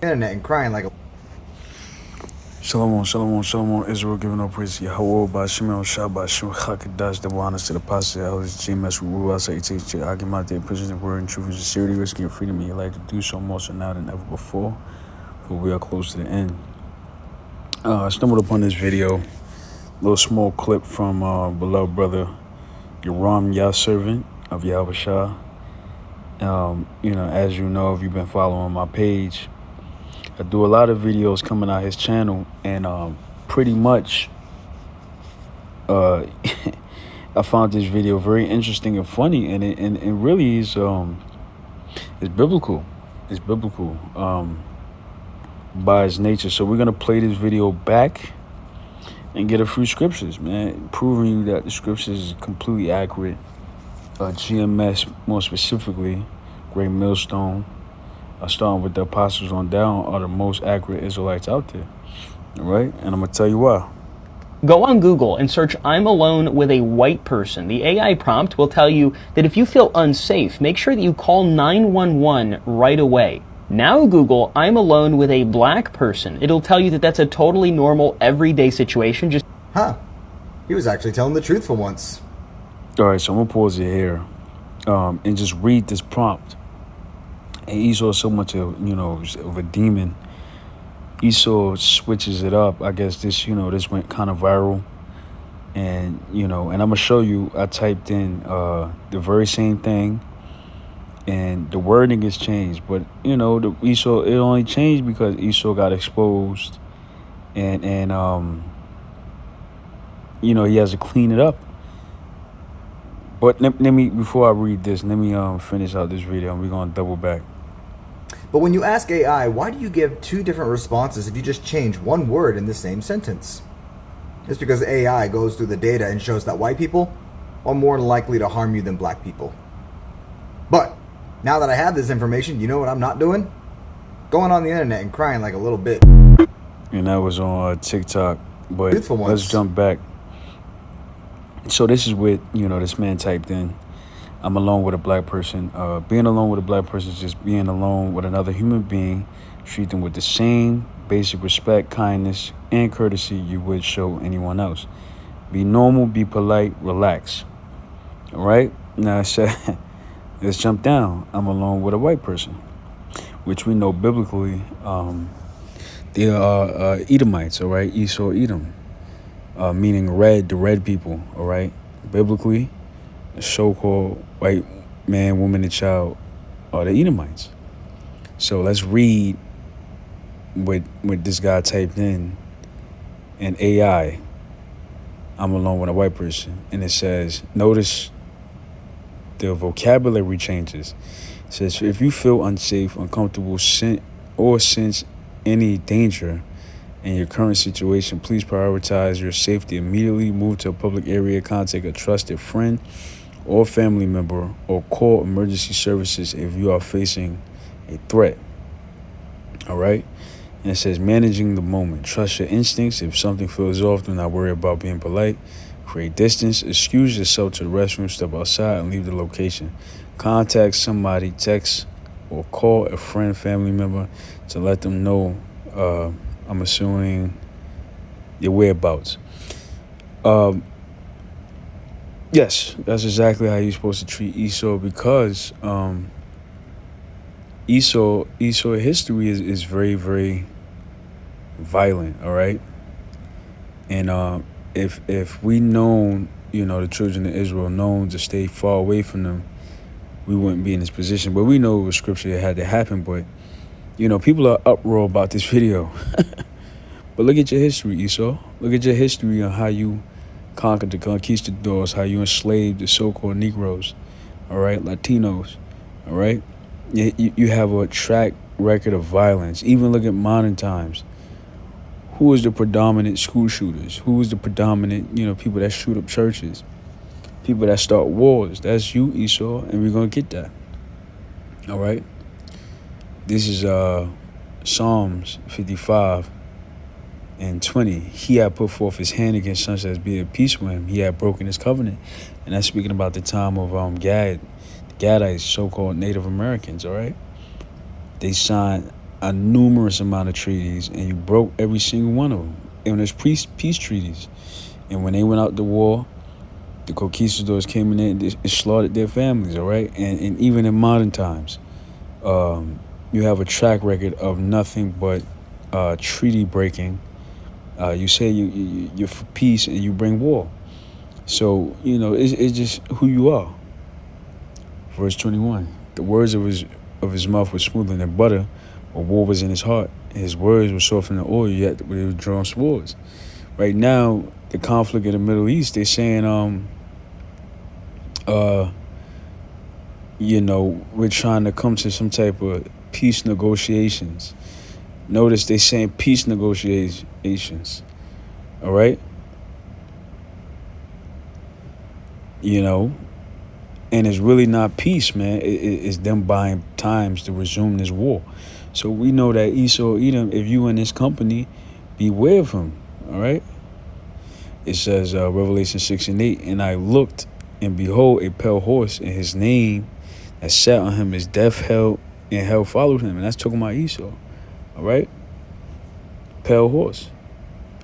internet and crying like a Shalom, shalom, shalom, Israel, giving all praise to Yahweh, by Shemel Shabbat, Shem Chakadash, double honors to the Pastor, Elders, GMS, Ruwa, Say, Teach, Agimate, preaching the word and truth and sincerity, risking your freedom and your life to do so more so now than ever before, for we are close to the end. I stumbled upon this video, a little small clip from beloved brother Yaram Yah, servant of Yahweh Shah. As you know, if you've been following my page, I do a lot of videos coming out his channel, and pretty much I found this video very interesting and funny, and it really is it's biblical. It's biblical by its nature. So we're gonna play this video back and get a few scriptures, man, proving you that the scriptures is completely accurate. GMS more specifically, Great Millstone, starting with the apostles on down, are the most accurate Israelites out there. All right? And I'm going to tell you why. Go on Google and search "I'm alone with a white person." The AI prompt will tell you that if you feel unsafe, make sure that you call 911 right away. Now Google "I'm alone with a black person." It'll tell you that that's a totally normal, everyday situation. He was actually telling the truth for once. All right, so I'm going to pause it here and just read this prompt. And Esau is so much of a demon. Esau switches it up. I guess this went kind of viral. And, and I'm going to show you, I typed in the very same thing. And the wording is changed. But, the Esau, it only changed because Esau got exposed. And he has to clean it up. But let me, before I read this, let me finish out this video, and we're going to double back. But when you ask AI, why do you give two different responses if you just change one word in the same sentence? It's because AI goes through the data and shows that white people are more likely to harm you than black people. But now that I have this information, you know what I'm not doing? Going on the internet and crying like a little bitch. And that was on TikTok. But Truthful ones. Let's jump back. So this is what, this man typed in. I'm alone with a black person. Being alone with a black person is just being alone with another human being. Treat them with the same basic respect, kindness, and courtesy you would show anyone else. Be normal, be polite, relax. All right? Now I said, let's jump down. I'm alone with a white person, which we know biblically, they are Edomites, all right? Esau, Edom, meaning the red people, all right? Biblically, the so-called white man, woman, and child are the Edomites. So let's read what this guy typed in AI. I'm alone with a white person. And it says, notice the vocabulary changes. It says, if you feel unsafe, uncomfortable, or sense any danger in your current situation, please prioritize your safety immediately. Move to a public area, contact a trusted friend or family member, or call emergency services if you are facing a threat. All right? And it says, managing the moment. Trust your instincts. If something feels off, do not worry about being polite. Create distance. Excuse yourself to the restroom. Step outside and leave the location. Contact somebody, text or call a friend, family member to let them know, I'm assuming, your whereabouts. Yes, that's exactly how you're supposed to treat Esau, because Esau history is very, very violent, all right? And if we known, the children of Israel known to stay far away from them, we wouldn't be in this position. But we know it was scripture that had to happen. But, people are uproar about this video. But look at your history, Esau. Look at your history on how you conquered the conquistadors, how you enslaved the so-called Negroes, all right, Latinos, all right? You have a track record of violence. Even look at modern times. Who is the predominant school shooters? Who is the predominant, people that shoot up churches? People that start wars. That's you, Esau, and we're going to get that, all right? This is Psalms 55. And 20, he had put forth his hand against such as be at peace with him. He had broken his covenant. And that's speaking about the time of Gad, the Gadites, so-called Native Americans, all right? They signed a numerous amount of treaties, and you broke every single one of them. And there's peace treaties. And when they went out to war, the conquistadors came in there and slaughtered their families, all right? And even in modern times, you have a track record of nothing but treaty breaking. You say you're for peace and you bring war. So, it's just who you are. Verse 21, the words of his mouth were smoother than butter, but war was in his heart. His words were softer than oil, yet they were drawn swords. Right now, the conflict in the Middle East, they're saying, we're trying to come to some type of peace negotiations. Notice they're saying peace negotiations. All right? And it's really not peace, man. It's them buying times to resume this war. So we know that Esau, Edom, if you in this company, beware of him. All right? It says, Revelation 6:8, and I looked, and behold, a pale horse, and his name that sat on him is death, hell, and hell followed him. And that's talking about Esau. All right? Pale horse.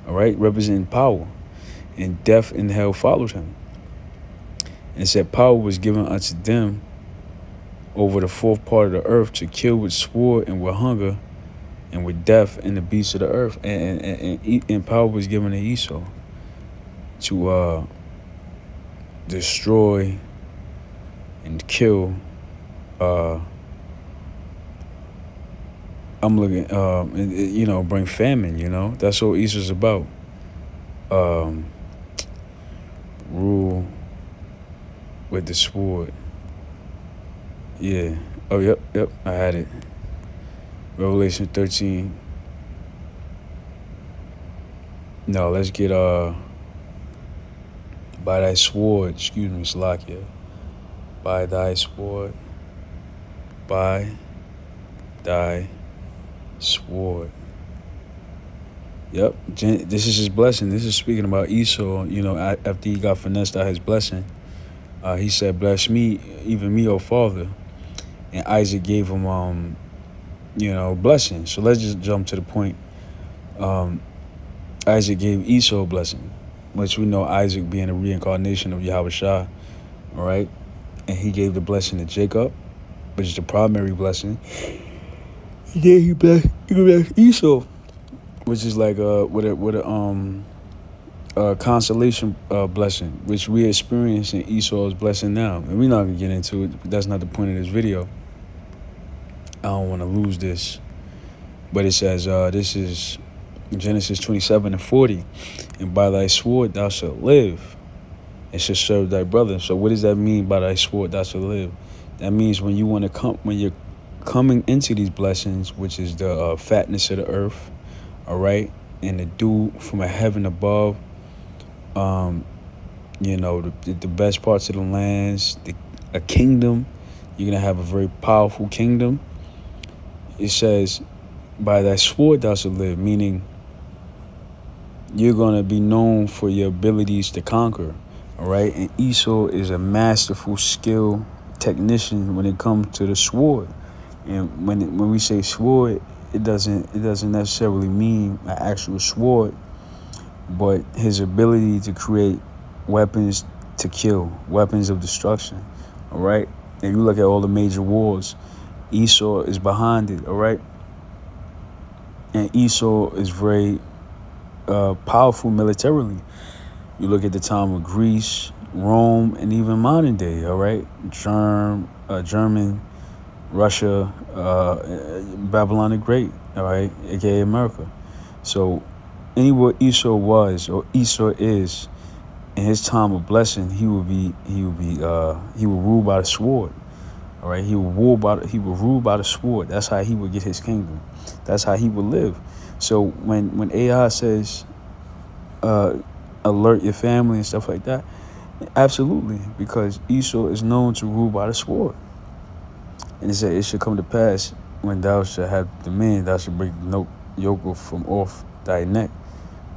All right? Representing power. And death and hell followed him. And it said power was given unto them over the fourth part of the earth to kill with sword and with hunger and with death and the beasts of the earth. And power was given to Esau to destroy and kill. I'm looking, bring famine. That's what Esau's about. Rule with the sword. Yeah. Oh, yep. I had it. Revelation 13. No, let's get by thy sword. Excuse me, Slakia. By thy sword. By thy sword. Yep. This is his blessing. This is speaking about Esau. After he got finessed out his blessing. He said, bless me, even me, O Father. And Isaac gave him, blessing. So let's just jump to the point. Isaac gave Esau a blessing, which we know Isaac being a reincarnation of Yahweh Shah, all right? And he gave the blessing to Jacob, which is the primary blessing. He blessed Esau, which is like with a consolation blessing, which we experience in Esau's blessing now. And we're not going to get into it. But that's not the point of this video. I don't want to lose this. But it says, this is Genesis 27:40. And by thy sword thou shalt live, and shalt serve thy brother. So what does that mean, by thy sword thou shalt live? That means when you're coming into these blessings, which is the fatness of the earth, all right, and the dew from a heaven above, the best parts of the lands, a kingdom. You're going to have a very powerful kingdom. It says, by thy sword thou shalt live, meaning you're going to be known for your abilities to conquer, all right? And Esau is a masterful skill technician when it comes to the sword. And when we say sword, it doesn't necessarily mean an actual sword, but his ability to create weapons to kill, weapons of destruction, all right? If you look at all the major wars, Esau is behind it, all right? And Esau is very powerful militarily. You look at the time of Greece, Rome, and even modern day, all right? German, Russia, Babylon the Great, all right, aka America. So anywhere Esau was or Esau is in his time of blessing, he would rule by the sword. All right, he would rule by the sword. That's how he would get his kingdom. That's how he would live. So when AI says alert your family and stuff like that, absolutely, because Esau is known to rule by the sword. And it said, it should come to pass when thou shalt have dominion, thou shalt break the yoke from off thy neck.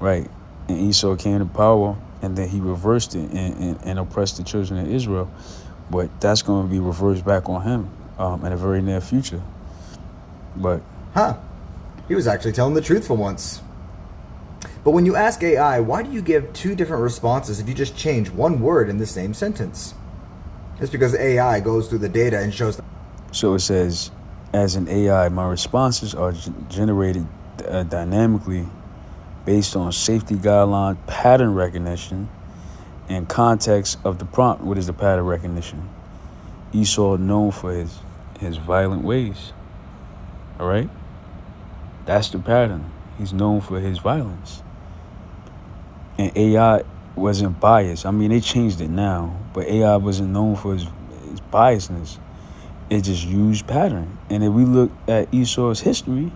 Right. And Esau came to power, and then he reversed it and oppressed the children of Israel. But that's going to be reversed back on him in the very near future. But He was actually telling the truth for once. But when you ask AI, why do you give two different responses if you just change one word in the same sentence? It's because AI goes through the data and shows. So it says, as an AI, my responses are generated dynamically based on safety guideline, pattern recognition, and context of the prompt. What is the pattern recognition? Esau known for his violent ways. All right? That's the pattern. He's known for his violence. And AI wasn't biased. I mean, they changed it now, but AI wasn't known for his biasness. It just used pattern. And if we look at Esau's history,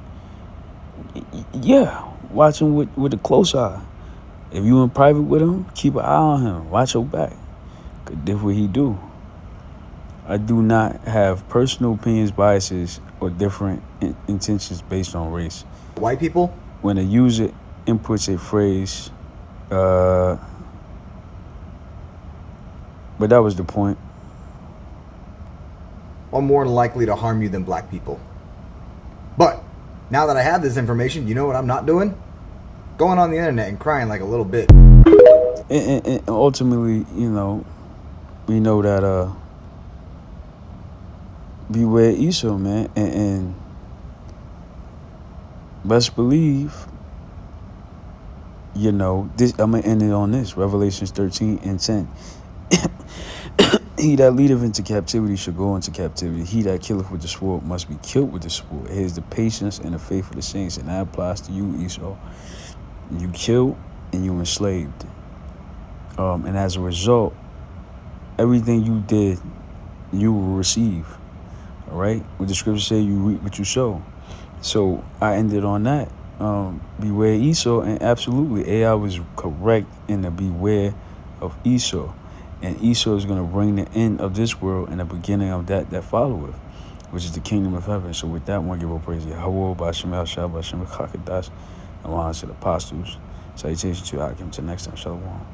yeah, watch him with a close eye. If you in private with him, keep an eye on him. Watch your back. Cause that's what he do. I do not have personal opinions, biases, or different intentions based on race. White people? When a user inputs a phrase, but that was the point. Are more likely to harm you than black people. But now that I have this information, you know what I'm not doing? Going on the internet and crying like a little bitch. And ultimately, you know, we know that beware Esau, man, and best believe, you know, this. I'm gonna end it on this. Revelations 13:10. He that leadeth into captivity shall go into captivity. He that killeth with the sword must be killed with the sword. Here's the patience and the faith of the saints, and that applies to you, Esau. You killed and you enslaved, and as a result, everything you did, you will receive. All right, what the scriptures say, you reap what you sow. So I ended on that. Beware Esau, and absolutely, AI was correct in the beware of Esau. And Esau is going to bring the end of this world and the beginning of that followeth, which is the kingdom of heaven. So with that, I want to give all praise to Yahweh, B'Shem Yahshua, B'Shem Chakadas, and honor to the apostles. Salutations to Hakim. Till next time, Shalom.